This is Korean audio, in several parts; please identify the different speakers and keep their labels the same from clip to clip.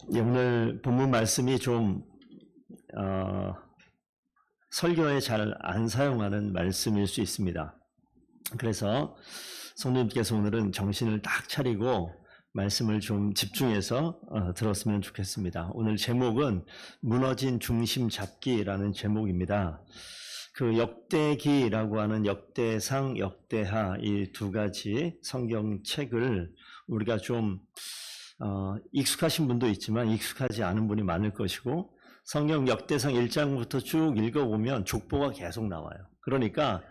Speaker 1: 오늘 본문 말씀이 좀 설교에 잘 안 사용하는 말씀일 수 있습니다. 그래서 성도님께서 오늘은 정신을 딱 차리고 말씀을 좀 집중해서 들었으면 좋겠습니다. 오늘 제목은 무너진 중심 잡기라는 제목입니다. 그 역대기라고 하는 역대상, 역대하 이 두 가지 성경책을 우리가 좀 익숙하신 분도 있지만 익숙하지 않은 분이 많을 것이고, 성경 역대상 1장부터 쭉 읽어보면 족보가 계속 나와요. 그러니까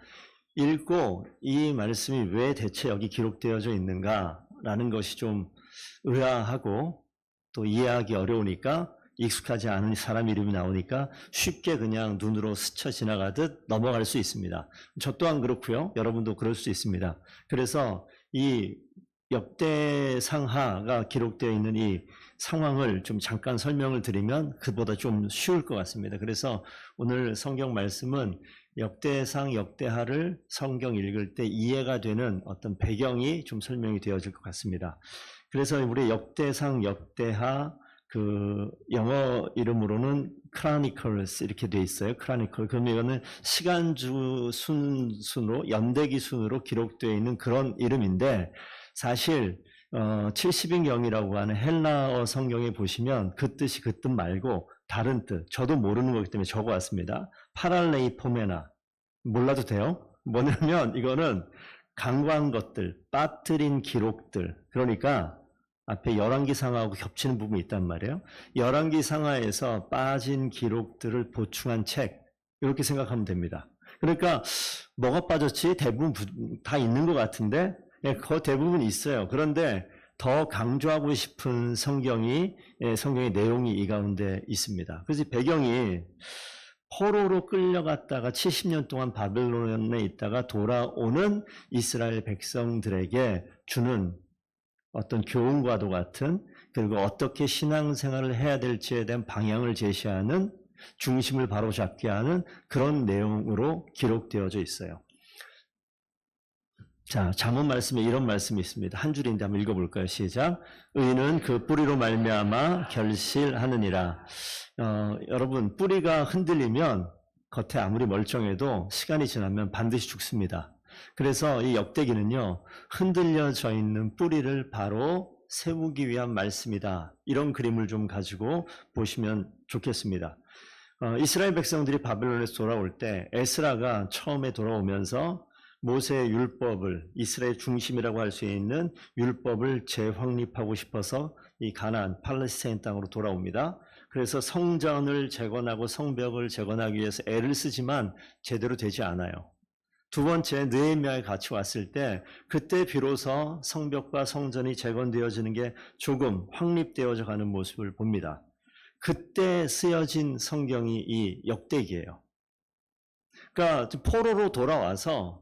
Speaker 1: 읽고 이 말씀이 왜 대체 여기 기록되어져 있는가라는 것이 좀 의아하고 또 이해하기 어려우니까, 익숙하지 않은 사람 이름이 나오니까 쉽게 그냥 눈으로 스쳐 지나가듯 넘어갈 수 있습니다. 저 또한 그렇고요. 여러분도 그럴 수 있습니다. 그래서 이 역대상하가 기록되어 있는 이 상황을 좀 잠깐 설명을 드리면 그보다 좀 쉬울 것 같습니다. 그래서 오늘 성경 말씀은 역대상, 역대하를 성경 읽을 때 이해가 되는 어떤 배경이 좀 설명이 되어질 것 같습니다. 그래서 우리 역대상, 역대하, 그 영어 이름으로는 Chronicles 이렇게 돼 있어요. Chronicle. 그럼 이거는 시간주 순으로, 연대기 순으로 기록되어 있는 그런 이름인데, 사실 70인경이라고 하는 헬라어 성경에 보시면 그 뜻이 그 뜻 말고 다른 뜻, 저도 모르는 거기 때문에 적어왔습니다. 파랄레이포메나. 몰라도 돼요? 뭐냐면 이거는 간과한 것들, 빠뜨린 기록들, 그러니까 앞에 열왕기상하고 겹치는 부분이 있단 말이에요. 열왕기상하에서 빠진 기록들을 보충한 책, 이렇게 생각하면 됩니다. 그러니까 뭐가 빠졌지? 대부분 다 있는 것 같은데 그 대부분 있어요. 그런데 더 강조하고 싶은 성경의 내용이 이 가운데 있습니다. 그래서 배경이 포로로 끌려갔다가 70년 동안 바벨론에 있다가 돌아오는 이스라엘 백성들에게 주는 어떤 교훈과도 같은, 그리고 어떻게 신앙생활을 해야 될지에 대한 방향을 제시하는, 중심을 바로잡게 하는 그런 내용으로 기록되어져 있어요. 자, 잠언 말씀에 이런 말씀이 있습니다. 한 줄인데 한번 읽어볼까요? 시작. 의인은 그 뿌리로 말미암아 결실하느니라. 여러분, 뿌리가 흔들리면 겉에 아무리 멀쩡해도 시간이 지나면 반드시 죽습니다. 그래서 이 역대기는요, 흔들려져 있는 뿌리를 바로 세우기 위한 말씀이다. 이런 그림을 좀 가지고 보시면 좋겠습니다. 이스라엘 백성들이 바벨론에서 돌아올 때 에스라가 처음에 돌아오면서 모세의 율법을, 이스라엘 중심이라고 할 수 있는 율법을 재확립하고 싶어서 이 가나안 팔레스타인 땅으로 돌아옵니다. 그래서 성전을 재건하고 성벽을 재건하기 위해서 애를 쓰지만 제대로 되지 않아요. 두 번째, 느헤미야에 같이 왔을 때 그때 비로소 성벽과 성전이 재건되어지는 게 조금 확립되어져 가는 모습을 봅니다. 그때 쓰여진 성경이 이 역대기예요. 그러니까 포로로 돌아와서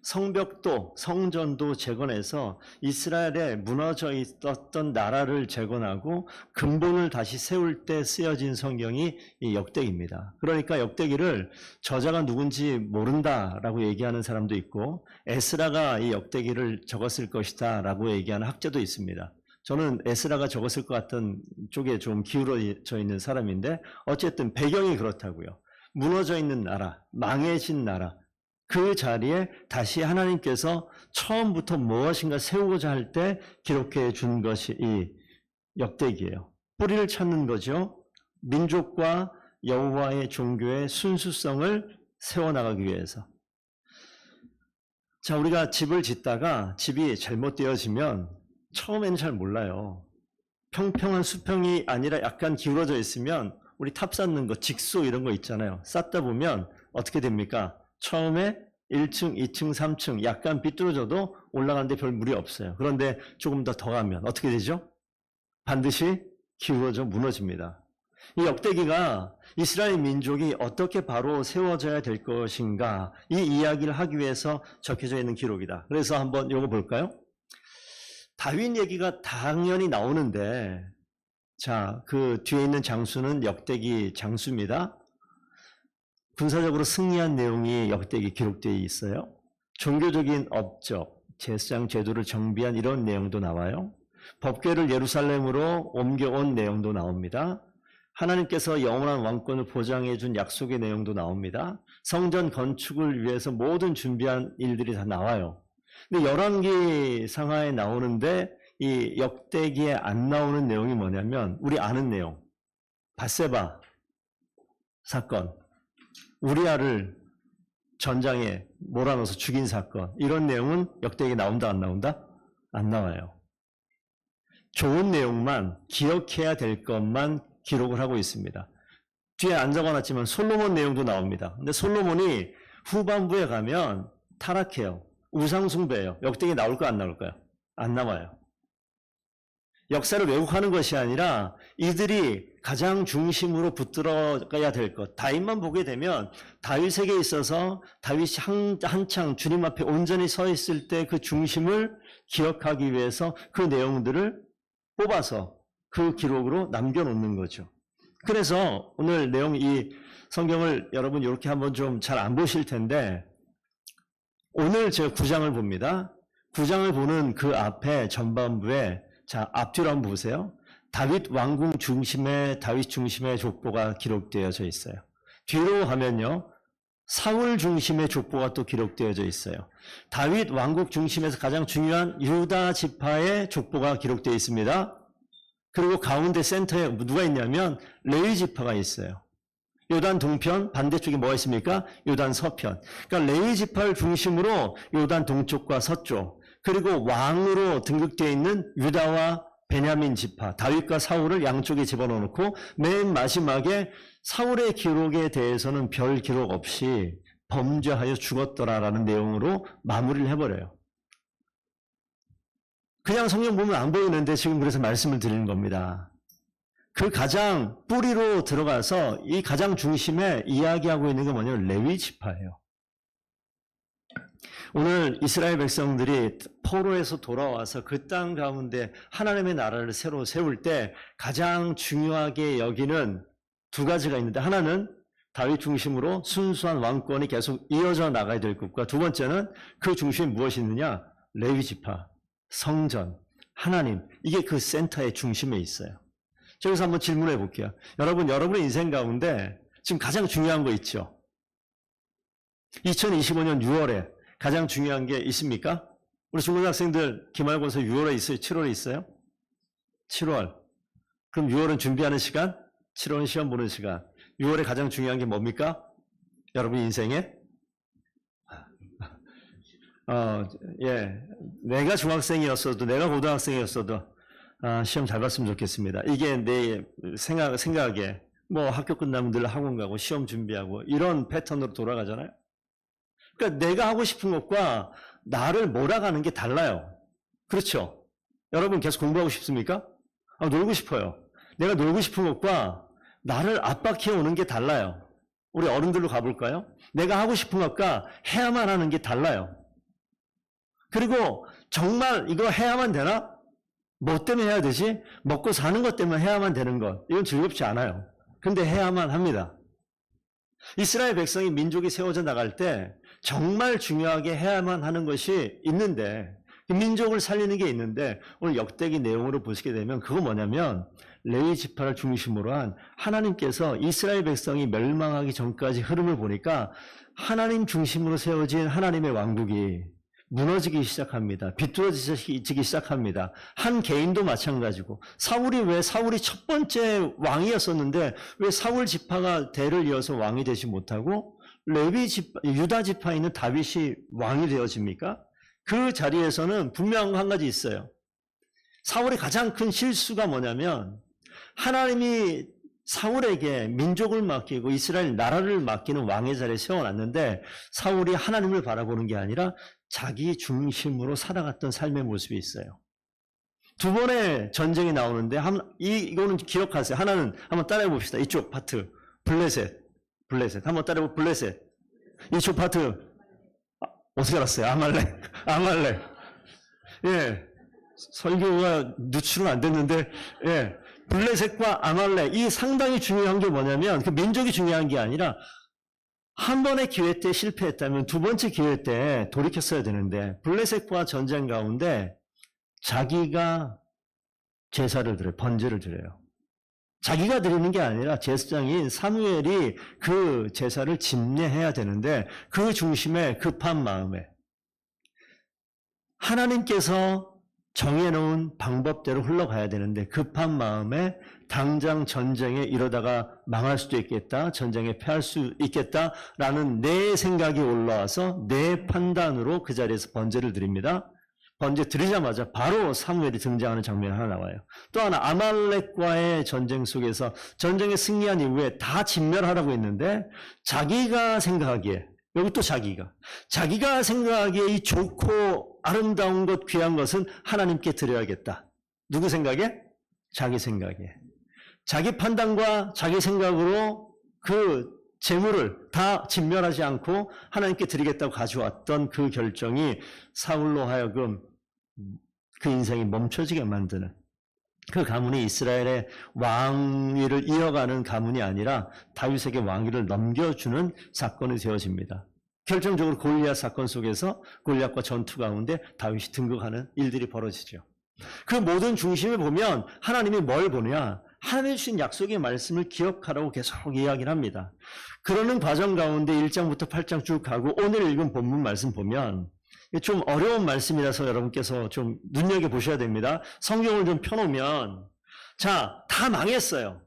Speaker 1: 성벽도 성전도 재건해서 이스라엘에 무너져 있었던 나라를 재건하고 근본을 다시 세울 때 쓰여진 성경이 이 역대기입니다. 그러니까 역대기를 저자가 누군지 모른다라고 얘기하는 사람도 있고, 에스라가 이 역대기를 적었을 것이다 라고 얘기하는 학자도 있습니다. 저는 에스라가 적었을 것 같은 쪽에 좀 기울어져 있는 사람인데, 어쨌든 배경이 그렇다고요. 무너져 있는 나라, 망해진 나라, 그 자리에 다시 하나님께서 처음부터 무엇인가 세우고자 할 때 기록해 준 것이 이 역대기예요. 뿌리를 찾는 거죠. 민족과 여호와의 종교의 순수성을 세워나가기 위해서. 자, 우리가 집을 짓다가 집이 잘못되어지면 처음에는 잘 몰라요. 평평한 수평이 아니라 약간 기울어져 있으면 우리 탑 쌓는 거, 직소 이런 거 있잖아요. 쌓다 보면 어떻게 됩니까? 처음에 1층, 2층, 3층 약간 비뚤어져도 올라가는데 별 무리 없어요. 그런데 조금 더 가면 어떻게 되죠? 반드시 기울어져 무너집니다. 이 역대기가 이스라엘 민족이 어떻게 바로 세워져야 될 것인가, 이 이야기를 하기 위해서 적혀져 있는 기록이다. 그래서 한번 이거 볼까요? 다윗 얘기가 당연히 나오는데, 자, 그 뒤에 있는 장수는 역대기 장수입니다. 군사적으로 승리한 내용이 역대기 기록되어 있어요. 종교적인 업적, 제사장 제도를 정비한 이런 내용도 나와요. 법궤를 예루살렘으로 옮겨온 내용도 나옵니다. 하나님께서 영원한 왕권을 보장해 준 약속의 내용도 나옵니다. 성전 건축을 위해서 모든 준비한 일들이 다 나와요. 근데 열왕기 상하에 나오는데 이 역대기에 안 나오는 내용이 뭐냐면 우리 아는 내용. 밧세바 사건, 우리아를 전장에 몰아넣어서 죽인 사건, 이런 내용은 역대기에 나온다 안 나온다? 안 나와요. 좋은 내용만, 기억해야 될 것만 기록을 하고 있습니다. 뒤에 안 적어놨지만 솔로몬 내용도 나옵니다. 근데 솔로몬이 후반부에 가면 타락해요. 우상숭배예요. 역대기에 나올까요 안 나올까요? 안 나와요. 역사를 왜곡하는 것이 아니라 이들이 가장 중심으로 붙들어가야 될 것. 다윗만 보게 되면 다윗에게 있어서 다윗이 한창 주님 앞에 온전히 서 있을 때 그 중심을 기억하기 위해서 그 내용들을 뽑아서 그 기록으로 남겨놓는 거죠. 그래서 오늘 내용 이 성경을 여러분 이렇게 한번 좀 잘 안 보실 텐데 오늘 제가 9장을 봅니다. 9장을 보는 그 앞에 전반부에 자, 앞뒤로 한번 보세요. 다윗 왕궁 중심에 다윗 중심의 족보가 기록되어져 있어요. 뒤로 가면요. 사울 중심의 족보가 또 기록되어져 있어요. 다윗 왕국 중심에서 가장 중요한 유다 지파의 족보가 기록되어 있습니다. 그리고 가운데 센터에 누가 있냐면 레위 지파가 있어요. 요단 동편, 반대쪽에 뭐가 있습니까? 요단 서편. 그러니까 레위 지파를 중심으로 요단 동쪽과 서쪽, 그리고 왕으로 등극되어 있는 유다와 베냐민 지파, 다윗과 사울을 양쪽에 집어넣고 맨 마지막에 사울의 기록에 대해서는 별 기록 없이 범죄하여 죽었더라라는 내용으로 마무리를 해버려요. 그냥 성경 보면 안 보이는데 지금 그래서 말씀을 드리는 겁니다. 그 가장 뿌리로 들어가서 이 가장 중심에 이야기하고 있는 게 뭐냐면 레위 지파예요. 오늘 이스라엘 백성들이 포로에서 돌아와서 그 땅 가운데 하나님의 나라를 새로 세울 때 가장 중요하게 여기는 두 가지가 있는데 하나는 다윗 중심으로 순수한 왕권이 계속 이어져 나가야 될 것과 두 번째는 그 중심에 무엇이 있느냐? 레위 지파, 성전, 하나님. 이게 그 센터의 중심에 있어요. 여기서 한번 질문해 볼게요. 여러분의 인생 가운데 지금 가장 중요한 거 있죠? 2025년 6월에 가장 중요한 게 있습니까? 우리 중고등학생들 기말고사 6월에 있어요? 7월에 있어요? 7월. 그럼 6월은 준비하는 시간? 7월은 시험 보는 시간. 6월에 가장 중요한 게 뭡니까? 여러분 인생에? 예. 내가 중학생이었어도, 내가 고등학생이었어도, 시험 잘 봤으면 좋겠습니다. 이게 내 생각에, 뭐 학교 끝나면 늘 학원 가고, 시험 준비하고, 이런 패턴으로 돌아가잖아요? 그러니까 내가 하고 싶은 것과 나를 몰아가는 게 달라요. 그렇죠? 여러분 계속 공부하고 싶습니까? 놀고 싶어요. 내가 놀고 싶은 것과 나를 압박해 오는 게 달라요. 우리 어른들로 가볼까요? 내가 하고 싶은 것과 해야만 하는 게 달라요. 그리고 정말 이거 해야만 되나? 뭐 때문에 해야 되지? 먹고 사는 것 때문에 해야만 되는 것. 이건 즐겁지 않아요. 근데 해야만 합니다. 이스라엘 백성이 민족이 세워져 나갈 때 정말 중요하게 해야만 하는 것이 있는데 민족을 살리는 게 있는데 오늘 역대기 내용으로 보시게 되면 그거 뭐냐면 레위 지파를 중심으로 한 하나님께서 이스라엘 백성이 멸망하기 전까지 흐름을 보니까 하나님 중심으로 세워진 하나님의 왕국이 무너지기 시작합니다. 비뚤어지기 시작합니다. 한 개인도 마찬가지고 왜 사울이 첫 번째 왕이었었는데 왜 사울 지파가 대를 이어서 왕이 되지 못하고 레위 지파, 유다 지파에 있는 다윗이 왕이 되어집니까? 그 자리에서는 분명 한 가지 있어요. 사울의 가장 큰 실수가 뭐냐면 하나님이 사울에게 민족을 맡기고 이스라엘 나라를 맡기는 왕의 자리에 세워놨는데 사울이 하나님을 바라보는 게 아니라 자기 중심으로 살아갔던 삶의 모습이 있어요. 두 번의 전쟁이 나오는데 이거는 기억하세요. 하나는 한번 따라해 봅시다. 이쪽 파트 블레셋 한번 따라해 보 블레셋. 이쪽 파트 어떻게 알았어요? 아말렉. 예, 설교가 누출은 안 됐는데 예, 블레셋과 아말렉 이 상당히 중요한 게 뭐냐면 그 민족이 중요한 게 아니라 한 번의 기회 때 실패했다면 두 번째 기회 때 돌이켰어야 되는데 블레셋과 전쟁 가운데 자기가 제사를 드려요. 번제를 드려요. 자기가 드리는 게 아니라 제사장인 사무엘이 그 제사를 집례해야 되는데 그 중심에 급한 마음에 하나님께서 정해놓은 방법대로 흘러가야 되는데 급한 마음에 당장 전쟁에 이러다가 망할 수도 있겠다, 전쟁에 패할 수 있겠다라는 내 생각이 올라와서 내 판단으로 그 자리에서 번제를 드립니다. 번제 드리자마자 바로 사무엘이 등장하는 장면이 하나 나와요. 또 하나 아말렉과의 전쟁 속에서 전쟁에 승리한 이후에 다 진멸하라고 했는데 자기가 생각하기에 여기 또 자기가 생각하기에 이 좋고 아름다운 것 귀한 것은 하나님께 드려야겠다. 누구 생각에? 자기 생각에. 자기 판단과 자기 생각으로 그 재물을 다 진멸하지 않고 하나님께 드리겠다고 가져왔던 그 결정이 사울로 하여금 그 인생이 멈춰지게 만드는 그 가문이 이스라엘의 왕위를 이어가는 가문이 아니라 다윗에게 왕위를 넘겨주는 사건이 되어집니다. 결정적으로 골리앗 사건 속에서 골리앗과 전투 가운데 다윗이 등극하는 일들이 벌어지죠. 그 모든 중심을 보면 하나님이 뭘 보냐? 하나님이 주신 약속의 말씀을 기억하라고 계속 이야기를 합니다. 그러는 과정 가운데 1장부터 8장 쭉 가고 오늘 읽은 본문 말씀 보면 좀 어려운 말씀이라서 여러분께서 좀 눈여겨보셔야 됩니다. 성경을 좀 펴놓으면 자, 다 망했어요.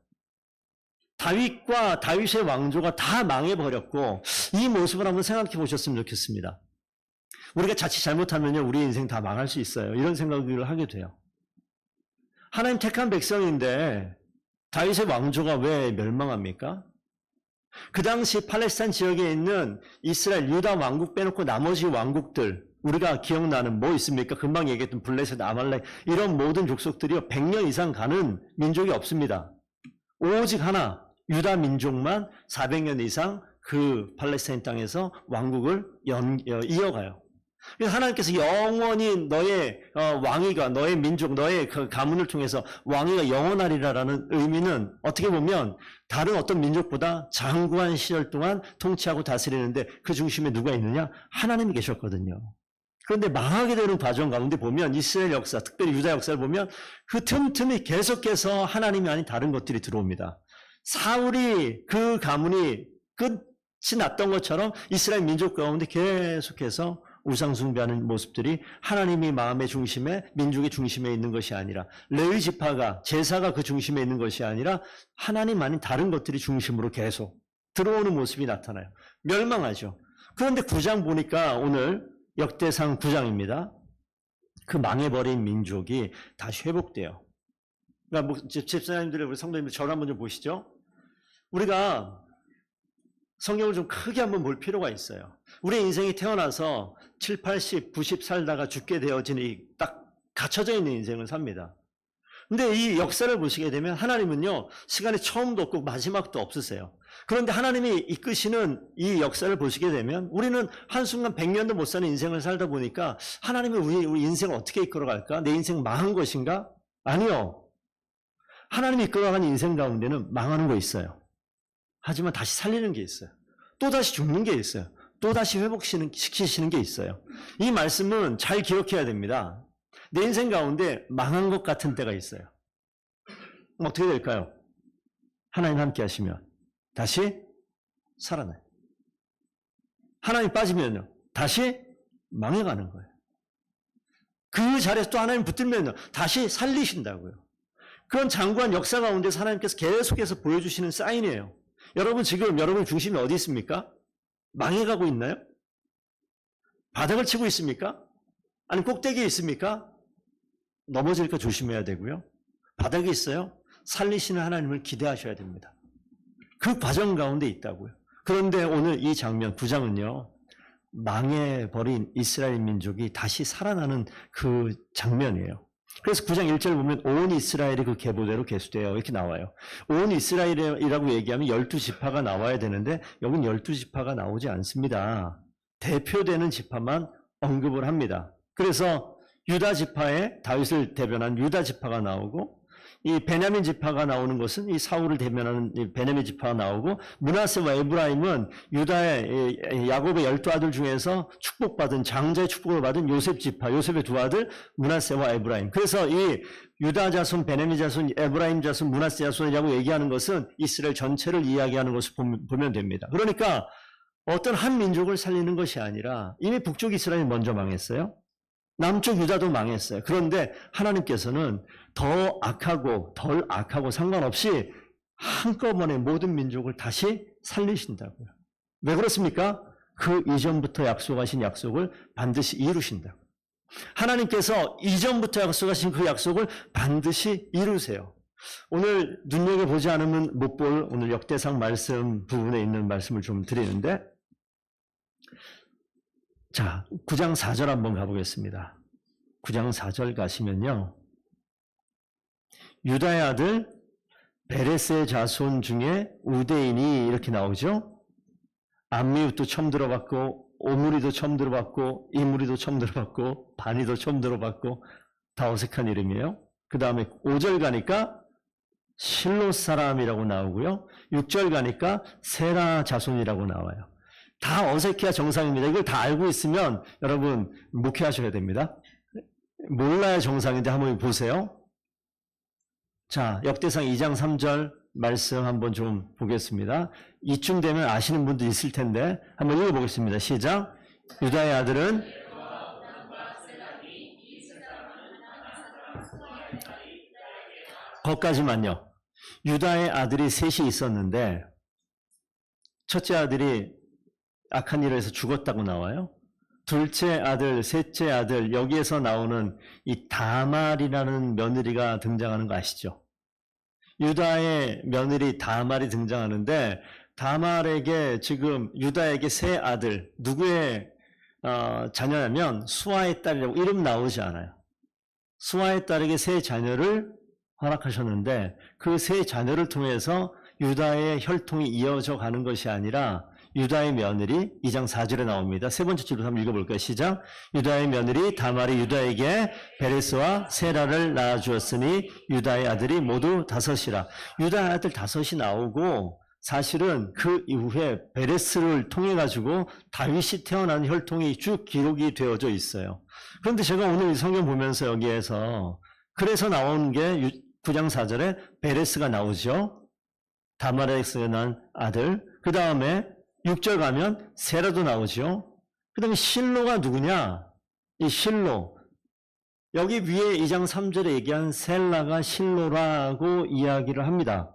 Speaker 1: 다윗과 다윗의 왕조가 다 망해버렸고 이 모습을 한번 생각해 보셨으면 좋겠습니다. 우리가 자칫 잘못하면요 우리 인생 다 망할 수 있어요. 이런 생각을 하게 돼요. 하나님 택한 백성인데 다윗의 왕조가 왜 멸망합니까? 그 당시 팔레스타인 지역에 있는 이스라엘 유다 왕국 빼놓고 나머지 왕국들 우리가 기억나는 뭐 있습니까? 금방 얘기했던 블레셋, 아말렉 이런 모든 족속들이요 100년 이상 가는 민족이 없습니다. 오직 하나 유다 민족만 400년 이상 그 팔레스타인 땅에서 왕국을 이어가요. 그래서 하나님께서 영원히 너의 왕위가 너의 민족 너의 그 가문을 통해서 왕위가 영원하리라라는 의미는 어떻게 보면 다른 어떤 민족보다 장구한 시절 동안 통치하고 다스리는데 그 중심에 누가 있느냐? 하나님이 계셨거든요. 그런데 망하게 되는 과정 가운데 보면 이스라엘 역사, 특별히 유다 역사를 보면 그 틈틈이 계속해서 하나님이 아닌 다른 것들이 들어옵니다. 사울이 그 가문이 끝이 났던 것처럼 이스라엘 민족 가운데 계속해서 우상 숭배하는 모습들이 하나님이 마음의 중심에 민족의 중심에 있는 것이 아니라 레위 지파가 제사가 그 중심에 있는 것이 아니라 하나님 아닌 다른 것들이 중심으로 계속 들어오는 모습이 나타나요. 멸망하죠. 그런데 9장 보니까 오늘 역대상 9장입니다. 그 망해버린 민족이 다시 회복돼요. 그러니까 집사님들 우리 성도님들 저를 한번 좀 보시죠. 우리가 성경을 좀 크게 한번 볼 필요가 있어요. 우리 인생이 태어나서 7, 80, 90 살다가 죽게 되어지는 딱 갇혀져 있는 인생을 삽니다. 근데 이 역사를 보시게 되면 하나님은요, 시간이 처음도 없고 마지막도 없으세요. 그런데 하나님이 이끄시는 이 역사를 보시게 되면 우리는 한순간 100년도 못 사는 인생을 살다 보니까 하나님이 우리 인생을 어떻게 이끌어갈까? 내 인생 망한 것인가? 아니요. 하나님이 이끌어가는 인생 가운데는 망하는 거 있어요. 하지만 다시 살리는 게 있어요. 또 다시 죽는 게 있어요. 또 다시 회복시키시는 게 있어요. 이 말씀은 잘 기억해야 됩니다. 내 인생 가운데 망한 것 같은 때가 있어요. 어떻게 될까요? 하나님 함께 하시면 다시 살아나요. 하나님 빠지면요 다시 망해가는 거예요. 그 자리에서 또 하나님 붙들면요 다시 살리신다고요. 그런 장구한 역사 가운데서 하나님께서 계속해서 보여주시는 사인이에요. 여러분 지금 여러분 중심이 어디 있습니까? 망해가고 있나요? 바닥을 치고 있습니까? 아니 꼭대기에 있습니까? 넘어질까 조심해야 되고요. 바닥에 있어요. 살리시는 하나님을 기대하셔야 됩니다. 그 과정 가운데 있다고요. 그런데 오늘 이 장면 9장은요. 망해버린 이스라엘 민족이 다시 살아나는 그 장면이에요. 그래서 9장 1절 보면 온 이스라엘이 그 계보대로 계수되어 이렇게 나와요. 온 이스라엘이라고 얘기하면 12지파가 나와야 되는데 여긴 12지파가 나오지 않습니다. 대표되는 지파만 언급을 합니다. 그래서 유다 지파에 다윗을 대변한 유다 지파가 나오고 이 베냐민 지파가 나오는 것은 이 사울을 대면하는 이 베냐민 지파가 나오고, 므낫세와 에브라임은 유다의 야곱의 12아들 중에서 축복받은, 장자의 축복을 받은 요셉 지파, 요셉의 두 아들 므낫세와 에브라임. 그래서 이 유다 자손, 베냐민 자손, 에브라임 자손, 므낫세 자손이라고 얘기하는 것은 이스라엘 전체를 이야기하는 것을 보면 됩니다. 그러니까 어떤 한 민족을 살리는 것이 아니라 이미 북쪽 이스라엘이 먼저 망했어요. 남쪽 유다도 망했어요. 그런데 하나님께서는 더 악하고 덜 악하고 상관없이 한꺼번에 모든 민족을 다시 살리신다고요. 왜 그렇습니까? 그 이전부터 약속하신 약속을 반드시 이루신다고요. 하나님께서 이전부터 약속하신 그 약속을 반드시 이루세요. 오늘 눈여겨보지 않으면 못 볼 오늘 역대상 말씀 부분에 있는 말씀을 좀 드리는데, 자, 9장 4절 한번 가보겠습니다. 9장 4절 가시면요, 유다의 아들 베레스의 자손 중에 우대인이 이렇게 나오죠. 암미웃도 처음 들어봤고, 오므리도 처음 들어봤고, 이므리도 처음 들어봤고, 바니도 처음 들어봤고, 다 어색한 이름이에요. 그 다음에 5절 가니까 실로 사람이라고 나오고요, 6절 가니까 세라 자손이라고 나와요. 다 어색해야 정상입니다. 이걸 다 알고 있으면 여러분 목회하셔야 됩니다. 몰라야 정상인데 한번 보세요. 자, 역대상 2장 3절 말씀 한번 좀 보겠습니다. 이쯤 되면 아시는 분도 있을 텐데 한번 읽어보겠습니다. 시작. 유다의 아들은 거기까지만요. 유다의 아들이 셋이 있었는데 첫째 아들이 악한 일을 해서 죽었다고 나와요. 둘째 아들, 셋째 아들, 여기에서 나오는 이 다말이라는 며느리가 등장하는 거 아시죠? 유다의 며느리 다말이 등장하는데, 다말에게 지금 유다에게 세 아들, 누구의 자녀냐면 수아의 딸이라고 이름 나오지 않아요. 수아의 딸에게 세 자녀를 허락하셨는데, 그 세 자녀를 통해서 유다의 혈통이 이어져 가는 것이 아니라 유다의 며느리, 2장 4절에 나옵니다. 세 번째 줄로 한번 읽어볼까요? 시작. 유다의 며느리 다말이 유다에게 베레스와 세라를 낳아주었으니 유다의 아들이 모두 5이라. 유다의 아들 5이 나오고, 사실은 그 이후에 베레스를 통해 가지고 다윗이 태어난 혈통이 쭉 기록이 되어져 있어요. 그런데 제가 오늘 이 성경 보면서 여기에서 그래서 나온 게 9장 4절에 베레스가 나오죠. 다말에서 난 아들. 그 다음에 6절 가면 세라도 나오죠. 그 다음에 실로가 누구냐? 이 실로. 여기 위에 2장 3절에 얘기한 셀라가 실로라고 이야기를 합니다.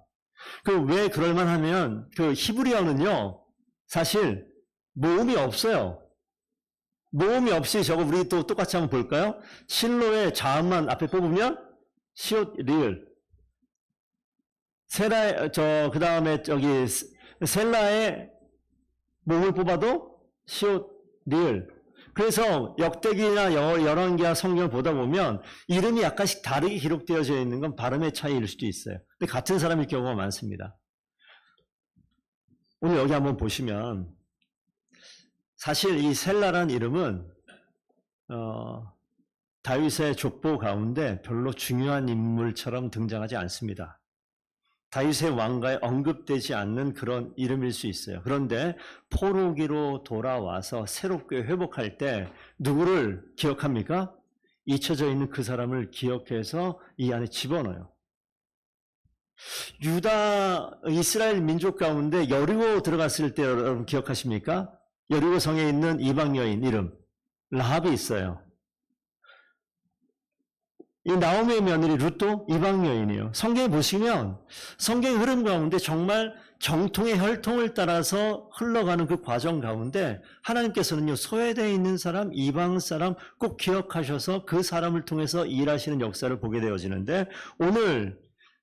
Speaker 1: 왜 그럴만 하면 그 히브리어는요, 사실 모음이 없어요. 모음이 없이 저거 우리 또 똑같이 한번 볼까요? 실로의 자음만 앞에 뽑으면 시옷 리을. 세라의 그 다음에 저기 셀라의 모음을 뽑아도 시옷 리을. 그래서 역대기나 열왕기나 성경을 보다 보면 이름이 약간씩 다르게 기록되어져 있는 건 발음의 차이일 수도 있어요. 근데 같은 사람일 경우가 많습니다. 오늘 여기 한번 보시면 사실 이 셀라란 이름은 다윗의 족보 가운데 별로 중요한 인물처럼 등장하지 않습니다. 다윗의 왕가에 언급되지 않는 그런 이름일 수 있어요. 그런데 포로기로 돌아와서 새롭게 회복할 때 누구를 기억합니까? 잊혀져 있는 그 사람을 기억해서 이 안에 집어넣어요. 이스라엘 민족 가운데 여리고 들어갔을 때 여러분 기억하십니까? 여리고 성에 있는 이방 여인 이름 라합이 있어요. 이 나오미의 며느리 룻도 이방 여인이에요. 성경에 보시면 성경의 흐름 가운데 정말 정통의 혈통을 따라서 흘러가는 그 과정 가운데 하나님께서는요, 소외되어 있는 사람, 이방 사람 꼭 기억하셔서 그 사람을 통해서 일하시는 역사를 보게 되어지는데, 오늘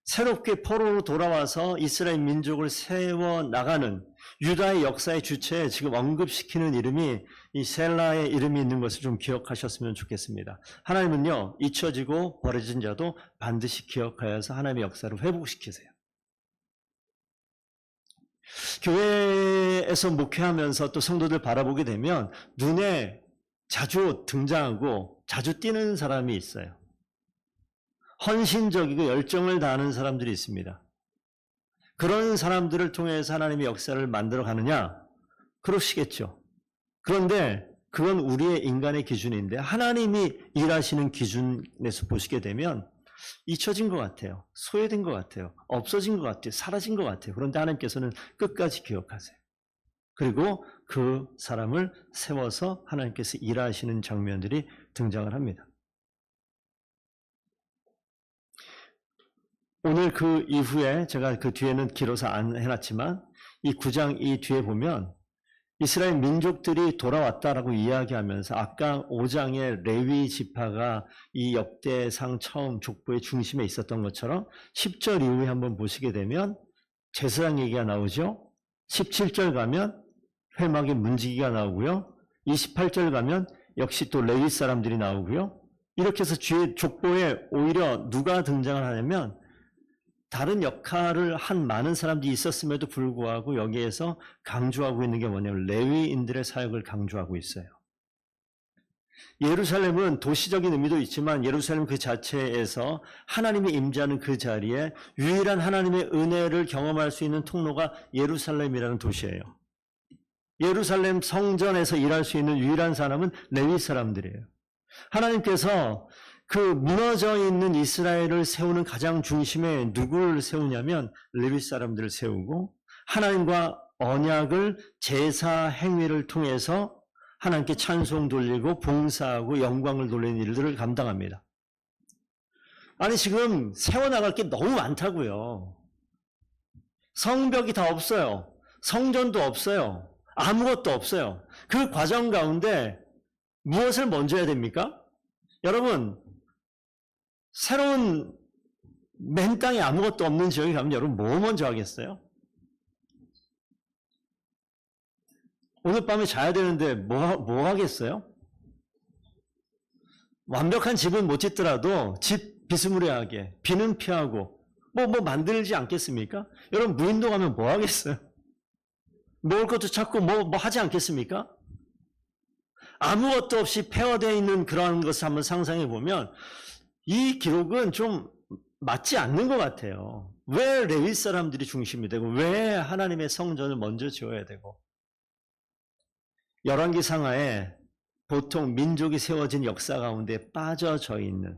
Speaker 1: 새롭게 포로로 돌아와서 이스라엘 민족을 세워나가는 유다의 역사의 주체에 지금 언급시키는 이름이 이 셀라의 이름이 있는 것을 좀 기억하셨으면 좋겠습니다. 하나님은요, 잊혀지고 버려진 자도 반드시 기억하여서 하나님의 역사를 회복시키세요. 교회에서 목회하면서 또 성도들 바라보게 되면 눈에 자주 등장하고 자주 띄는 사람이 있어요. 헌신적이고 열정을 다하는 사람들이 있습니다. 그런 사람들을 통해서 하나님의 역사를 만들어 가느냐? 그러시겠죠. 그런데 그건 우리의 인간의 기준인데 하나님이 일하시는 기준에서 보시게 되면 잊혀진 것 같아요. 소외된 것 같아요. 없어진 것 같아요. 사라진 것 같아요. 그런데 하나님께서는 끝까지 기억하세요. 그리고 그 사람을 세워서 하나님께서 일하시는 장면들이 등장을 합니다. 오늘 그 이후에 제가 그 뒤에는 길어서 안 해놨지만 이 9장 이 뒤에 보면 이스라엘 민족들이 돌아왔다라고 이야기하면서 아까 5장의 레위 지파가 이 역대상 처음 족보의 중심에 있었던 것처럼 10절 이후에 한번 보시게 되면 제사장 얘기가 나오죠. 17절 가면 회막의 문지기가 나오고요. 28절 가면 역시 또 레위 사람들이 나오고요. 이렇게 해서 뒤에 족보에 오히려 누가 등장을 하냐면 다른 역할을 한 많은 사람들이 있었음에도 불구하고 여기에서 강조하고 있는 게 뭐냐면 레위인들의 사역을 강조하고 있어요. 예루살렘은 도시적인 의미도 있지만 예루살렘 그 자체에서 하나님이 임재하는 그 자리에 유일한 하나님의 은혜를 경험할 수 있는 통로가 예루살렘이라는 도시예요. 예루살렘 성전에서 일할 수 있는 유일한 사람은 레위 사람들이에요. 하나님께서 그 무너져 있는 이스라엘을 세우는 가장 중심에 누구를 세우냐면 레위 사람들을 세우고 하나님과 언약을 제사 행위를 통해서 하나님께 찬송 돌리고 봉사하고 영광을 돌리는 일들을 감당합니다. 아니 지금 세워나갈 게 너무 많다고요. 성벽이 다 없어요. 성전도 없어요. 아무것도 없어요. 그 과정 가운데 무엇을 먼저 해야 됩니까? 여러분 새로운 맨 땅에 아무것도 없는 지역에 가면 여러분 뭐 먼저 하겠어요? 오늘 밤에 자야 되는데 뭐 하겠어요? 완벽한 집은 못 짓더라도 집 비스무리하게 비는 피하고 뭐 만들지 않겠습니까? 여러분 무인도 가면 뭐 하겠어요? 먹을 것도 찾고 뭐 하지 않겠습니까? 아무것도 없이 폐허되어 있는 그러한 것을 한번 상상해 보면 이 기록은 좀 맞지 않는 것 같아요. 왜 레위 사람들이 중심이 되고 왜 하나님의 성전을 먼저 지어야 되고 열왕기 상하에 보통 민족이 세워진 역사 가운데 빠뜨려져 있는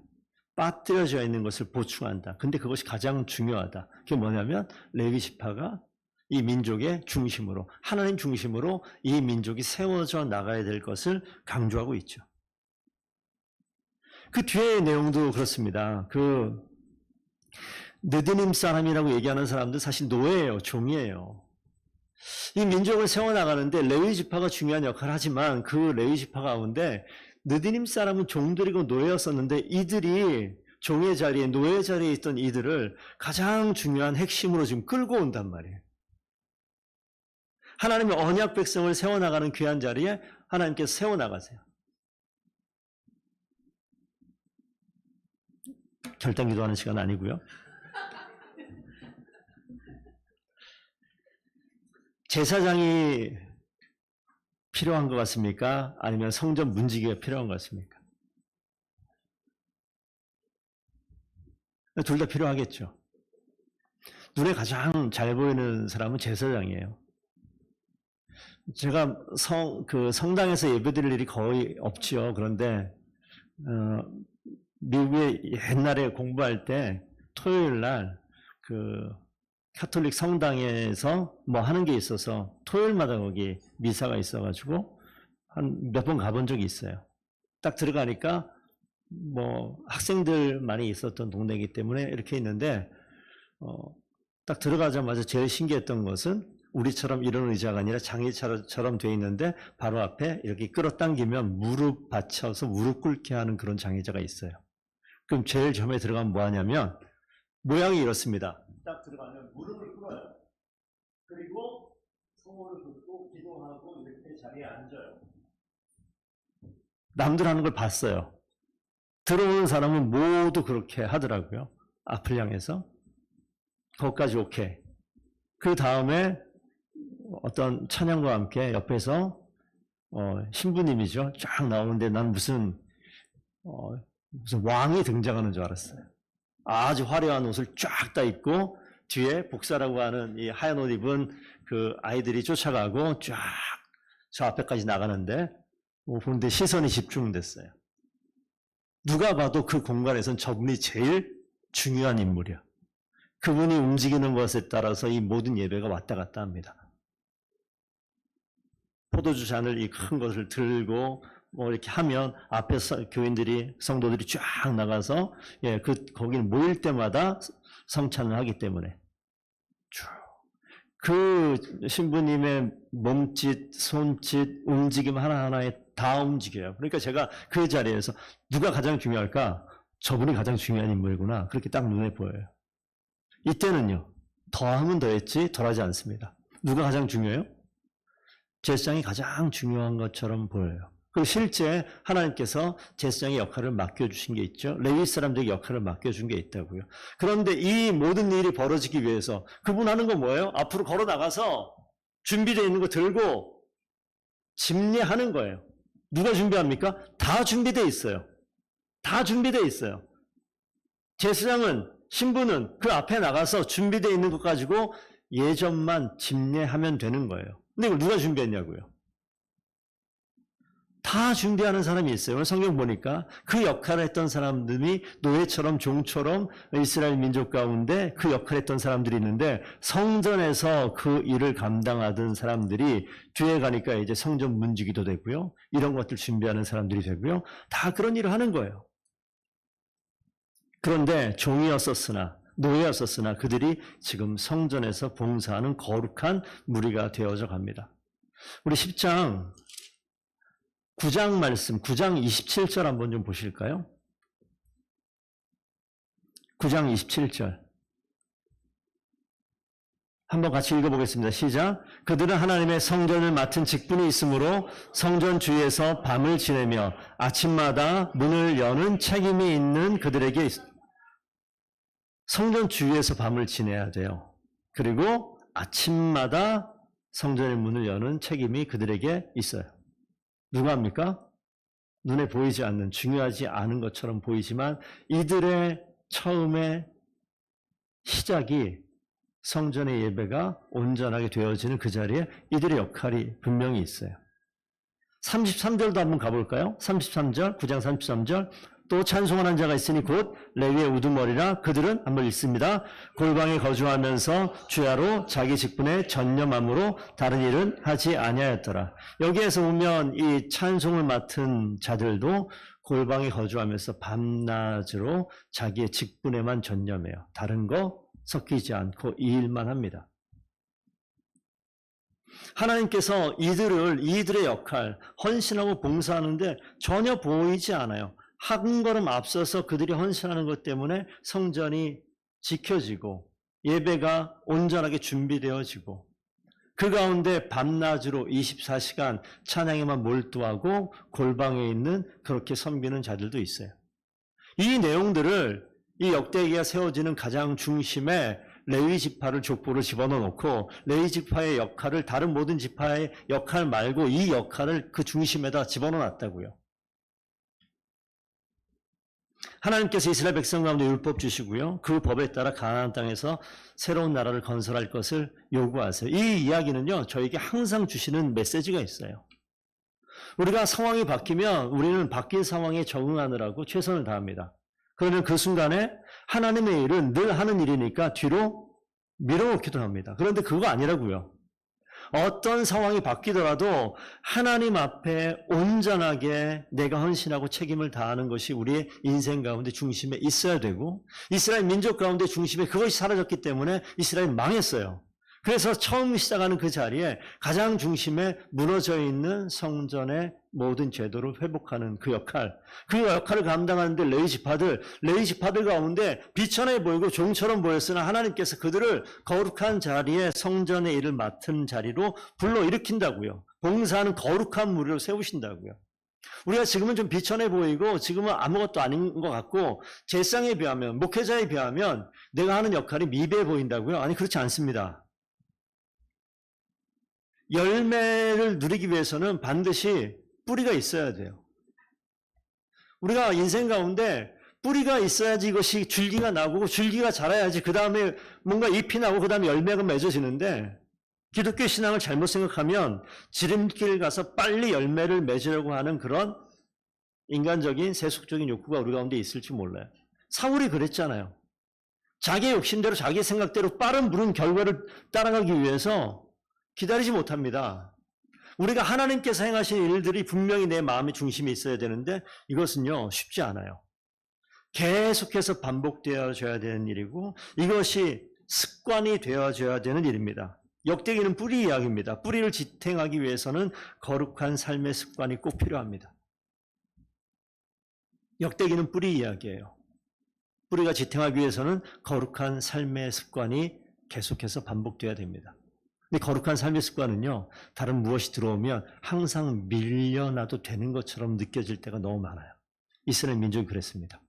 Speaker 1: 것을 보충한다. 근데 그것이 가장 중요하다. 그게 뭐냐면 레위 지파가 이 민족의 중심으로 하나님 중심으로 이 민족이 세워져 나가야 될 것을 강조하고 있죠. 그 뒤의 내용도 그렇습니다. 그 느디님 사람이라고 얘기하는 사람들 사실 노예예요. 종이에요. 이 민족을 세워나가는데 레위 지파가 중요한 역할을 하지만 그 레위 지파 가운데 느디님 사람은 종들이고 노예였었는데 이들이 종의 자리에 노예 자리에 있던 이들을 가장 중요한 핵심으로 지금 끌고 온단 말이에요. 하나님의 언약 백성을 세워나가는 귀한 자리에 하나님께서 세워나가세요. 결단 기도하는 시간 아니고요. 제사장이 필요한 것 같습니까? 아니면 성전 문지기가 필요한 것 같습니까? 둘 다 필요하겠죠. 눈에 가장 잘 보이는 사람은 제사장이에요. 제가 성당에서 예배드릴 일이 거의 없지요. 그런데 미국에 옛날에 공부할 때 토요일 날 카톨릭 성당에서 뭐 하는 게 있어서 토요일마다 거기 미사가 있어가지고 한 몇 번 가본 적이 있어요. 딱 들어가니까 뭐 학생들 많이 있었던 동네이기 때문에 이렇게 있는데 딱 들어가자마자 제일 신기했던 것은 우리처럼 이런 의자가 아니라 장의처럼 돼 있는데 바로 앞에 이렇게 끌어당기면 무릎 받쳐서 무릎 꿇게 하는 그런 장의자가 있어요. 그럼 제일 처음에 들어가면 뭐 하냐면 모양이 이렇습니다. 딱 들어가면 무릎을 꿇어요. 그리고 손을 긋고 기도하고 이렇게 자리에 앉아요. 남들 하는 걸 봤어요. 들어오는 사람은 모두 그렇게 하더라고요. 앞을 향해서. 거기까지 오케이. 그 다음에 어떤 찬양과 함께 옆에서 신부님이죠. 쫙 나오는데 난 무슨 왕이 등장하는 줄 알았어요. 아주 화려한 옷을 쫙 다 입고 뒤에 복사라고 하는 이 하얀 옷 입은 그 아이들이 쫓아가고 쫙 저 앞에까지 나가는데 보는데 시선이 집중됐어요. 누가 봐도 그 공간에선 저분이 제일 중요한 인물이야. 그분이 움직이는 것에 따라서 이 모든 예배가 왔다 갔다 합니다. 포도주 잔을 이 큰 것을 들고 뭐 이렇게 하면 앞에서 교인들이 성도들이 쫙 나가서 거기는 모일 때마다 성찬을 하기 때문에 쭉 그 신부님의 몸짓, 손짓, 움직임 하나하나에 다 움직여요. 그러니까 제가 그 자리에서 누가 가장 중요할까? 저분이 가장 중요한 인물이구나. 그렇게 딱 눈에 보여요. 이때는요. 더하면 더했지 덜하지 않습니다. 누가 가장 중요해요? 제사장이 가장 중요한 것처럼 보여요. 그리고 실제 하나님께서 제사장의 역할을 맡겨주신 게 있죠. 레위 사람들에게 역할을 맡겨준 게 있다고요. 그런데 이 모든 일이 벌어지기 위해서 그분 하는 건 뭐예요? 앞으로 걸어 나가서 준비되어 있는 거 들고 집례하는 거예요. 누가 준비합니까? 다 준비되어 있어요. 다 준비되어 있어요. 제사장은, 신부는 그 앞에 나가서 준비되어 있는 것 가지고 예전만 집례하면 되는 거예요. 근데 이걸 누가 준비했냐고요? 다 준비하는 사람이 있어요. 오늘 성경 보니까 그 역할을 했던 사람들이 노예처럼 종처럼 이스라엘 민족 가운데 그 역할을 했던 사람들이 있는데 성전에서 그 일을 감당하던 사람들이 뒤에 가니까 이제 성전 문지기도 되고요. 이런 것들 준비하는 사람들이 되고요. 다 그런 일을 하는 거예요. 그런데 종이었었으나 노예였었으나 그들이 지금 성전에서 봉사하는 거룩한 무리가 되어져 갑니다. 우리 10장 9장 말씀, 9장 27절 한번 좀 보실까요? 9장 27절. 한번 같이 읽어보겠습니다. 시작. 그들은 하나님의 성전을 맡은 직분이 있으므로 성전 주위에서 밤을 지내며 아침마다 문을 여는 책임이 있는 그들에게 성전 주위에서 밤을 지내야 돼요. 그리고 아침마다 성전의 문을 여는 책임이 그들에게 있어요. 누가 합니까? 눈에 보이지 않는, 중요하지 않은 것처럼 보이지만 이들의 처음의 시작이 성전의 예배가 온전하게 되어지는 그 자리에 이들의 역할이 분명히 있어요. 33절도 한번 가볼까요? 33절, 9장 33절. 또 찬송하는 자가 있으니 곧 레위의 우두머리라. 그들은 한번 읽습니다. 골방에 거주하면서 주야로 자기 직분에 전념함으로 다른 일은 하지 아니하였더라. 여기에서 보면 이 찬송을 맡은 자들도 골방에 거주하면서 밤낮으로 자기의 직분에만 전념해요. 다른 거 섞이지 않고 이 일만 합니다. 하나님께서 이들의 역할, 헌신하고 봉사하는데 전혀 보이지 않아요. 한 걸음 앞서서 그들이 헌신하는 것 때문에 성전이 지켜지고 예배가 온전하게 준비되어지고 그 가운데 밤낮으로 24시간 찬양에만 몰두하고 골방에 있는 그렇게 섬기는 자들도 있어요. 이 내용들을 이 역대기가 세워지는 가장 중심에 레위 지파를 족보를 집어넣어 놓고 레위 지파의 역할을 다른 모든 지파의 역할 말고 이 역할을 그 중심에다 집어넣어 놨다고요. 하나님께서 이스라엘 백성 가운데 율법 주시고요. 그 법에 따라 가나안 땅에서 새로운 나라를 건설할 것을 요구하세요. 이 이야기는요. 저에게 항상 주시는 메시지가 있어요. 우리가 상황이 바뀌면 우리는 바뀐 상황에 적응하느라고 최선을 다합니다. 그러면 그 순간에 하나님의 일은 늘 하는 일이니까 뒤로 밀어놓기도 합니다. 그런데 그거 아니라고요. 어떤 상황이 바뀌더라도 하나님 앞에 온전하게 내가 헌신하고 책임을 다하는 것이 우리의 인생 가운데 중심에 있어야 되고 이스라엘 민족 가운데 중심에 그것이 사라졌기 때문에 이스라엘이 망했어요. 그래서 처음 시작하는 그 자리에 가장 중심에 무너져 있는 성전의 모든 제도를 회복하는 그 역할을 감당하는데 레위 지파들 가운데 비천해 보이고 종처럼 보였으나 하나님께서 그들을 거룩한 자리에 성전의 일을 맡은 자리로 불러일으킨다고요. 봉사하는 거룩한 무리로 세우신다고요. 우리가 지금은 좀 비천해 보이고 지금은 아무것도 아닌 것 같고 제사장에 비하면 목회자에 비하면 내가 하는 역할이 미비해 보인다고요? 아니 그렇지 않습니다. 열매를 누리기 위해서는 반드시 뿌리가 있어야 돼요. 우리가 인생 가운데 뿌리가 있어야지 이것이 줄기가 나고 줄기가 자라야지 그 다음에 뭔가 잎이 나고 그 다음에 열매가 맺어지는데 기독교 신앙을 잘못 생각하면 지름길 가서 빨리 열매를 맺으려고 하는 그런 인간적인 세속적인 욕구가 우리 가운데 있을지 몰라요. 사울이 그랬잖아요. 자기의 욕심대로 자기의 생각대로 빠른 부른 결과를 따라가기 위해서 기다리지 못합니다. 우리가 하나님께서 행하신 일들이 분명히 내 마음의 중심에 있어야 되는데 이것은요 쉽지 않아요. 계속해서 반복되어져야 되는 일이고 이것이 습관이 되어져야 되는 일입니다. 역대기는 뿌리 이야기입니다. 뿌리를 지탱하기 위해서는 거룩한 삶의 습관이 꼭 필요합니다. 역대기는 뿌리 이야기예요. 뿌리가 지탱하기 위해서는 거룩한 삶의 습관이 계속해서 반복되어야 됩니다. 근데 거룩한 삶의 습관은요, 다른 무엇이 들어오면 항상 밀려나도 되는 것처럼 느껴질 때가 너무 많아요. 이스라엘 민족이 그랬습니다.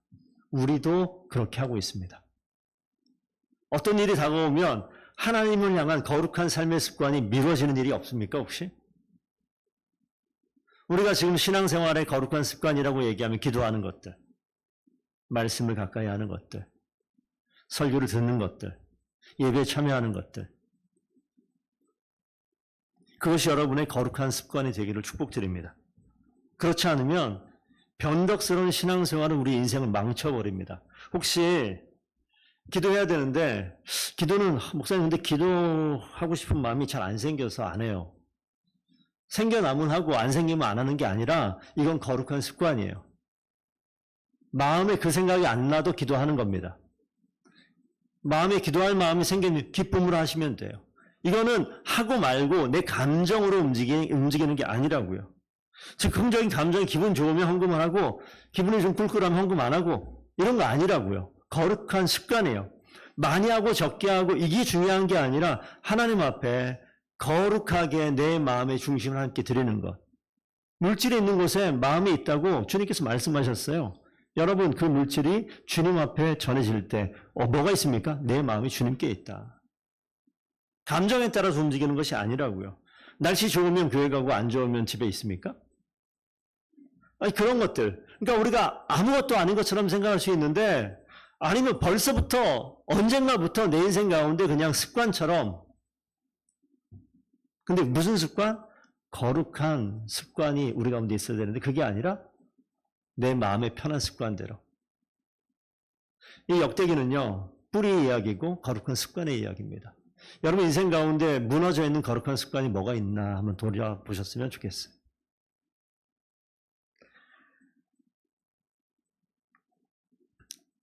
Speaker 1: 우리도 그렇게 하고 있습니다. 어떤 일이 다가오면 하나님을 향한 거룩한 삶의 습관이 미뤄지는 일이 없습니까, 혹시? 우리가 지금 신앙생활의 거룩한 습관이라고 얘기하면 기도하는 것들, 말씀을 가까이 하는 것들, 설교를 듣는 것들, 예배에 참여하는 것들, 그것이 여러분의 거룩한 습관이 되기를 축복드립니다. 그렇지 않으면 변덕스러운 신앙생활은 우리 인생을 망쳐버립니다. 혹시 기도해야 되는데 기도는 목사님 근데 기도하고 싶은 마음이 잘 안 생겨서 안 해요. 생겨나면 하고 안 생기면 안 하는 게 아니라 이건 거룩한 습관이에요. 마음에 그 생각이 안 나도 기도하는 겁니다. 마음에 기도할 마음이 생기면 기쁨으로 하시면 돼요. 이거는 하고 말고 내 감정으로 움직이는 게 아니라고요. 즉 긍정적인 감정이 기분 좋으면 헌금을 하고 기분이 좀 꿀꿀하면 헌금 안 하고 이런 거 아니라고요. 거룩한 습관이에요. 많이 하고 적게 하고 이게 중요한 게 아니라 하나님 앞에 거룩하게 내 마음의 중심을 함께 드리는 것. 물질이 있는 곳에 마음이 있다고 주님께서 말씀하셨어요. 여러분 그 물질이 주님 앞에 전해질 때 뭐가 있습니까? 내 마음이 주님께 있다. 감정에 따라서 움직이는 것이 아니라고요. 날씨 좋으면 교회 가고 안 좋으면 집에 있습니까? 아니 그런 것들. 그러니까 우리가 아무것도 아닌 것처럼 생각할 수 있는데 아니면 벌써부터 언젠가부터 내 인생 가운데 그냥 습관처럼 근데 무슨 습관? 거룩한 습관이 우리 가운데 있어야 되는데 그게 아니라 내 마음의 편한 습관대로. 이 역대기는요. 뿌리 이야기고 거룩한 습관의 이야기입니다. 여러분 인생 가운데 무너져 있는 거룩한 습관이 뭐가 있나 한번 돌아보셨으면 좋겠어요.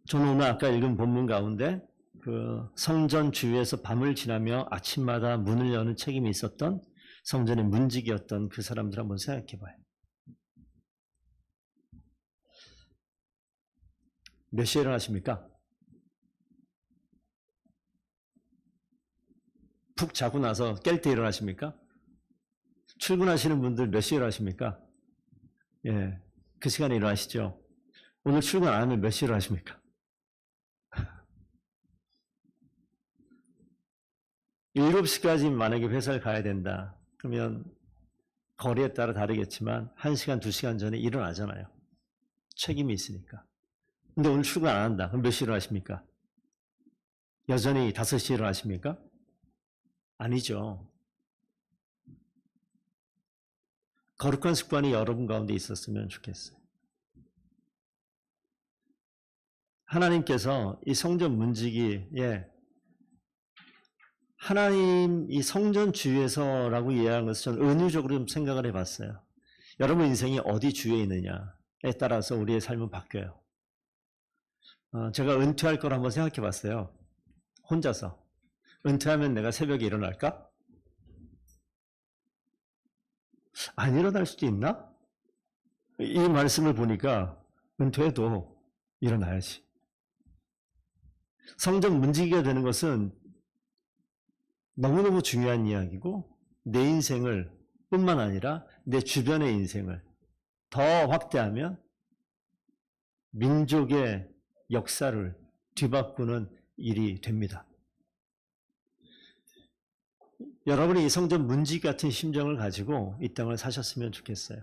Speaker 1: 저는 오늘 아까 읽은 본문 가운데 그 성전 주위에서 밤을 지나며 아침마다 문을 여는 책임이 있었던 성전의 문지기였던 그 사람들 한번 생각해 봐요. 몇 시에 일어나십니까? 푹 자고 나서 깰 때 일어나십니까? 출근하시는 분들 몇 시에 일어나십니까? 예, 그 시간에 일어나시죠. 오늘 출근 안 하면 몇 시에 일어나십니까? 7시까지 만약에 회사를 가야 된다. 그러면 거리에 따라 다르겠지만 1시간, 2시간 전에 일어나잖아요. 책임이 있으니까. 근데 오늘 출근 안 한다. 그럼 몇 시에 일어나십니까? 여전히 5시에 일어나십니까? 아니죠. 거룩한 습관이 여러분 가운데 있었으면 좋겠어요. 하나님께서 이 성전 문지기에 하나님 이 성전 주위에서라고 이해하는 것을 저는 은유적으로 좀 생각을 해봤어요. 여러분 인생이 어디 주위에 있느냐에 따라서 우리의 삶은 바뀌어요. 제가 은퇴할 걸 한번 생각해 봤어요. 혼자서. 은퇴하면 내가 새벽에 일어날까? 안 일어날 수도 있나? 이 말씀을 보니까 은퇴해도 일어나야지. 성전 문지기가 되는 것은 너무너무 중요한 이야기고 내 인생을 뿐만 아니라 내 주변의 인생을 더 확대하면 민족의 역사를 뒤바꾸는 일이 됩니다. 여러분이 이 성전 문지기 같은 심정을 가지고 이 땅을 사셨으면 좋겠어요.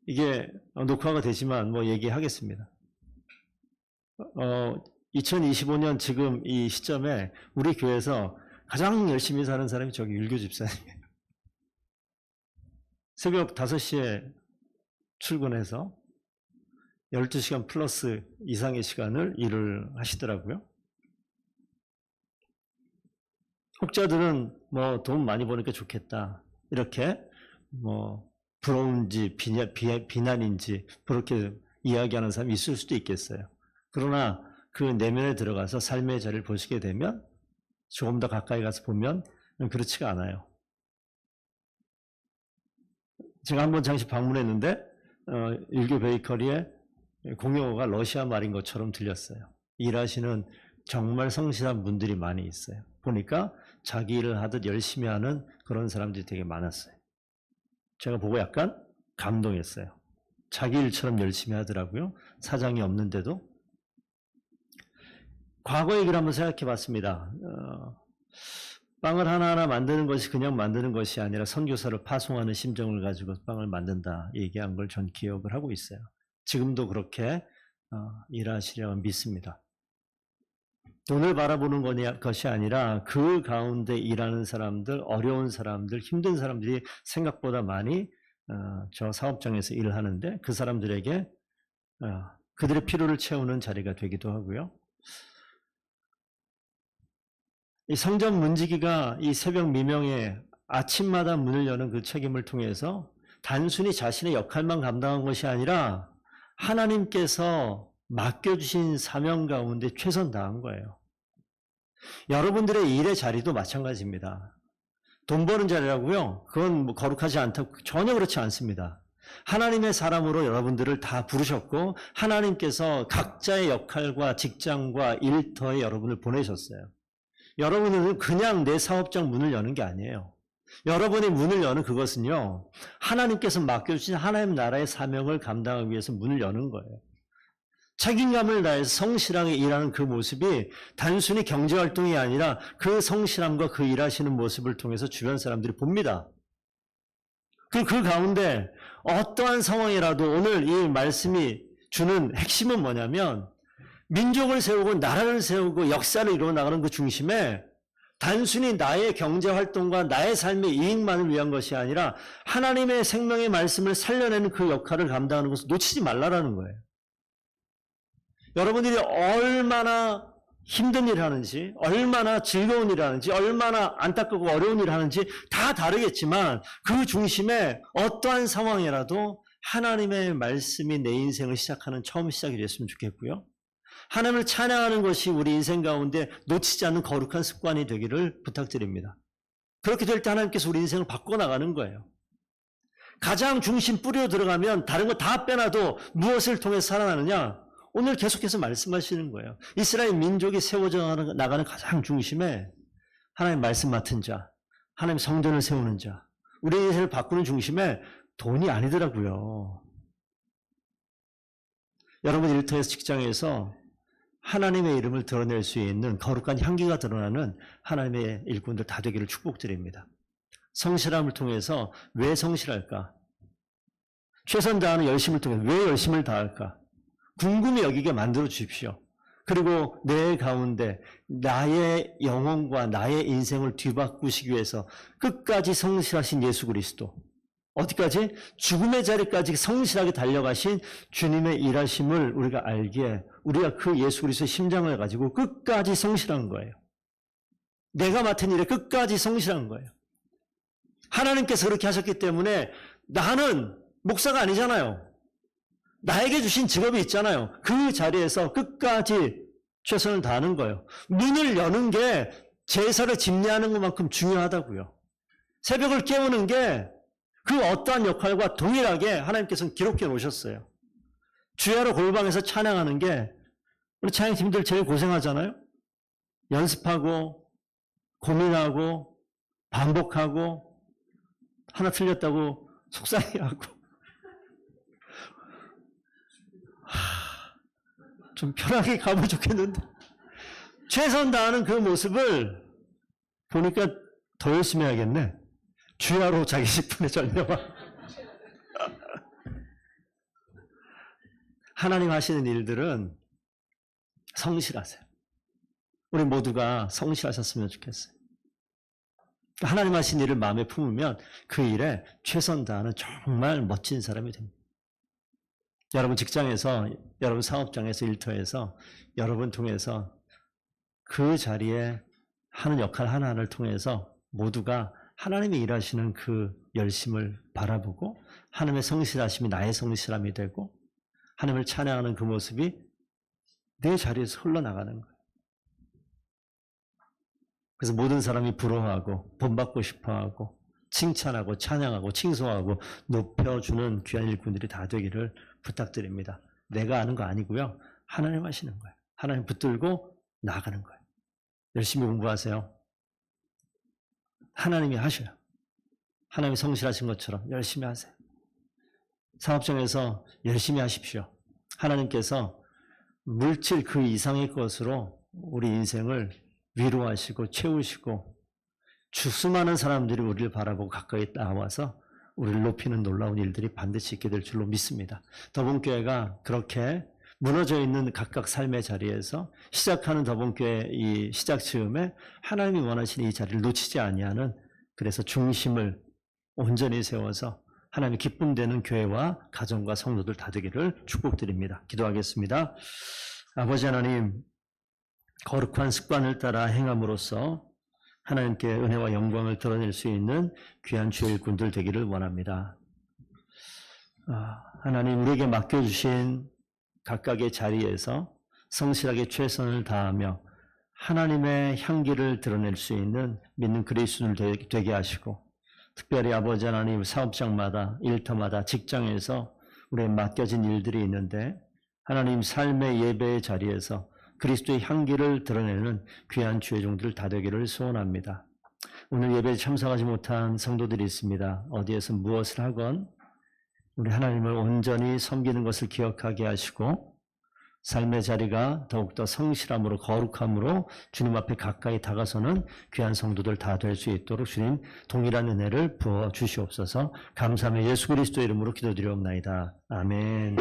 Speaker 1: 이게 녹화가 되지만 뭐 얘기하겠습니다. 2025년 지금 이 시점에 우리 교회에서 가장 열심히 사는 사람이 저기 율교 집사님이에요. 새벽 5시에 출근해서 12시간 플러스 이상의 시간을 일을 하시더라고요. 혹자들은 뭐 돈 많이 버니까 좋겠다. 이렇게 뭐 부러운지 비난인지 그렇게 이야기하는 사람이 있을 수도 있겠어요. 그러나 그 내면에 들어가서 삶의 자리를 보시게 되면 조금 더 가까이 가서 보면 그렇지가 않아요. 제가 한번 잠시 방문했는데 율교 베이커리에 공용어가 러시아 말인 것처럼 들렸어요. 일하시는 정말 성실한 분들이 많이 있어요. 보니까 자기 일을 하듯 열심히 하는 그런 사람들이 되게 많았어요. 제가 보고 약간 감동했어요. 자기 일처럼 열심히 하더라고요. 사장이 없는데도. 과거 얘기를 한번 생각해 봤습니다. 빵을 하나하나 만드는 것이 그냥 만드는 것이 아니라 선교사를 파송하는 심정을 가지고 빵을 만든다 얘기한 걸 전 기억을 하고 있어요. 지금도 그렇게 일하시려고 믿습니다. 돈을 바라보는 것이 아니라 그 가운데 일하는 사람들, 어려운 사람들, 힘든 사람들이 생각보다 많이 저 사업장에서 일을 하는데 그 사람들에게 그들의 필요를 채우는 자리가 되기도 하고요. 이 성전 문지기가 이 새벽 미명에 아침마다 문을 여는 그 책임을 통해서 단순히 자신의 역할만 감당한 것이 아니라 하나님께서 맡겨주신 사명 가운데 최선 다한 거예요. 여러분들의 일의 자리도 마찬가지입니다. 돈 버는 자리라고요? 그건 뭐 거룩하지 않다고 전혀 그렇지 않습니다. 하나님의 사람으로 여러분들을 다 부르셨고 하나님께서 각자의 역할과 직장과 일터에 여러분을 보내셨어요. 여러분은 그냥 내 사업장 문을 여는 게 아니에요. 여러분이 문을 여는 그것은요, 하나님께서 맡겨주신 하나님 나라의 사명을 감당하기 위해서 문을 여는 거예요. 책임감을 다해서 성실하게 일하는 그 모습이 단순히 경제활동이 아니라 그 성실함과 그 일하시는 모습을 통해서 주변 사람들이 봅니다. 그 가운데 어떠한 상황이라도 오늘 이 말씀이 주는 핵심은 뭐냐면 민족을 세우고 나라를 세우고 역사를 이루어 나가는 그 중심에 단순히 나의 경제활동과 나의 삶의 이익만을 위한 것이 아니라 하나님의 생명의 말씀을 살려내는 그 역할을 감당하는 것을 놓치지 말라라는 거예요. 여러분들이 얼마나 힘든 일을 하는지, 얼마나 즐거운 일을 하는지, 얼마나 안타깝고 어려운 일을 하는지 다 다르겠지만 그 중심에 어떠한 상황이라도 하나님의 말씀이 내 인생을 시작하는 처음 시작이 됐으면 좋겠고요. 하나님을 찬양하는 것이 우리 인생 가운데 놓치지 않는 거룩한 습관이 되기를 부탁드립니다. 그렇게 될 때 하나님께서 우리 인생을 바꿔나가는 거예요. 가장 중심 뿌리로 들어가면 다른 거 다 빼놔도 무엇을 통해서 살아나느냐? 오늘 계속해서 말씀하시는 거예요. 이스라엘 민족이 세워져 나가는 가장 중심에 하나님 말씀 맡은 자, 하나님 성전을 세우는 자, 우리 인생을 바꾸는 중심에 돈이 아니더라고요. 여러분 일터에서 직장에서 하나님의 이름을 드러낼 수 있는 거룩한 향기가 드러나는 하나님의 일꾼들 다 되기를 축복드립니다. 성실함을 통해서 왜 성실할까? 최선 다하는 열심을 통해서 왜 열심을 다할까? 궁금히 여기게 만들어 주십시오. 그리고 내 가운데 나의 영혼과 나의 인생을 뒤바꾸시기 위해서 끝까지 성실하신 예수 그리스도, 어디까지? 죽음의 자리까지 성실하게 달려가신 주님의 일하심을 우리가 알기에 우리가 그 예수 그리스도의 심장을 가지고 끝까지 성실한 거예요. 내가 맡은 일에 끝까지 성실한 거예요. 하나님께서 그렇게 하셨기 때문에 나는 목사가 아니잖아요. 나에게 주신 직업이 있잖아요. 그 자리에서 끝까지 최선을 다하는 거예요. 문을 여는 게 제사를 집례하는 것만큼 중요하다고요. 새벽을 깨우는 게 그 어떠한 역할과 동일하게 하나님께서는 기록해 놓으셨어요. 주야로 골방에서 찬양하는 게 우리 찬양팀들 제일 고생하잖아요. 연습하고 고민하고 반복하고 하나 틀렸다고 속상해하고 좀 편하게 가면 좋겠는데 최선 다하는 그 모습을 보니까 더 열심히 해야겠네. 주야로 자기 식분에 전념하. 하나님 하시는 일들은 성실하세요. 우리 모두가 성실하셨으면 좋겠어요. 하나님 하신 일을 마음에 품으면 그 일에 최선 다하는 정말 멋진 사람이 됩니다. 여러분 직장에서, 여러분 사업장에서, 일터에서 여러분 통해서 그 자리에 하는 역할 하나하나를 통해서 모두가 하나님이 일하시는 그 열심을 바라보고 하나님의 성실하심이 나의 성실함이 되고 하나님을 찬양하는 그 모습이 내 자리에서 흘러나가는 거예요. 그래서 모든 사람이 부러워하고 본받고 싶어하고 칭찬하고 찬양하고 칭송하고 높여주는 귀한 일꾼들이 다 되기를 부탁드립니다. 내가 아는 거 아니고요. 하나님 하시는 거예요. 하나님 붙들고 나아가는 거예요. 열심히 공부하세요. 하나님이 하셔요. 하나님이 성실하신 것처럼 열심히 하세요. 사업장에서 열심히 하십시오. 하나님께서 물질 그 이상의 것으로 우리 인생을 위로하시고 채우시고 수많은 사람들이 우리를 바라보고 가까이 나와서 우리를 높이는 놀라운 일들이 반드시 있게 될 줄로 믿습니다. 더본교회가 그렇게 무너져 있는 각각 삶의 자리에서 시작하는 더본교회 이 시작 즈음에 하나님이 원하시는 이 자리를 놓치지 아니하는, 그래서 중심을 온전히 세워서 하나님이 기쁨되는 교회와 가정과 성도들 다 되기를 축복드립니다. 기도하겠습니다. 아버지 하나님, 거룩한 습관을 따라 행함으로써 하나님께 은혜와 영광을 드러낼 수 있는 귀한 주의 일꾼들 되기를 원합니다. 하나님, 우리에게 맡겨주신 각각의 자리에서 성실하게 최선을 다하며 하나님의 향기를 드러낼 수 있는 믿는 그리스도인을 되게 하시고, 특별히 아버지 하나님, 사업장마다 일터마다 직장에서 우리에 맡겨진 일들이 있는데 하나님 삶의 예배의 자리에서 그리스도의 향기를 드러내는 귀한 주의 종들 다 되기를 소원합니다. 오늘 예배에 참석하지 못한 성도들이 있습니다. 어디에서 무엇을 하건 우리 하나님을 온전히 섬기는 것을 기억하게 하시고 삶의 자리가 더욱더 성실함으로 거룩함으로 주님 앞에 가까이 다가서는 귀한 성도들 다 될 수 있도록 주님 동일한 은혜를 부어 주시옵소서. 감사하며 예수 그리스도의 이름으로 기도드리옵나이다. 아멘.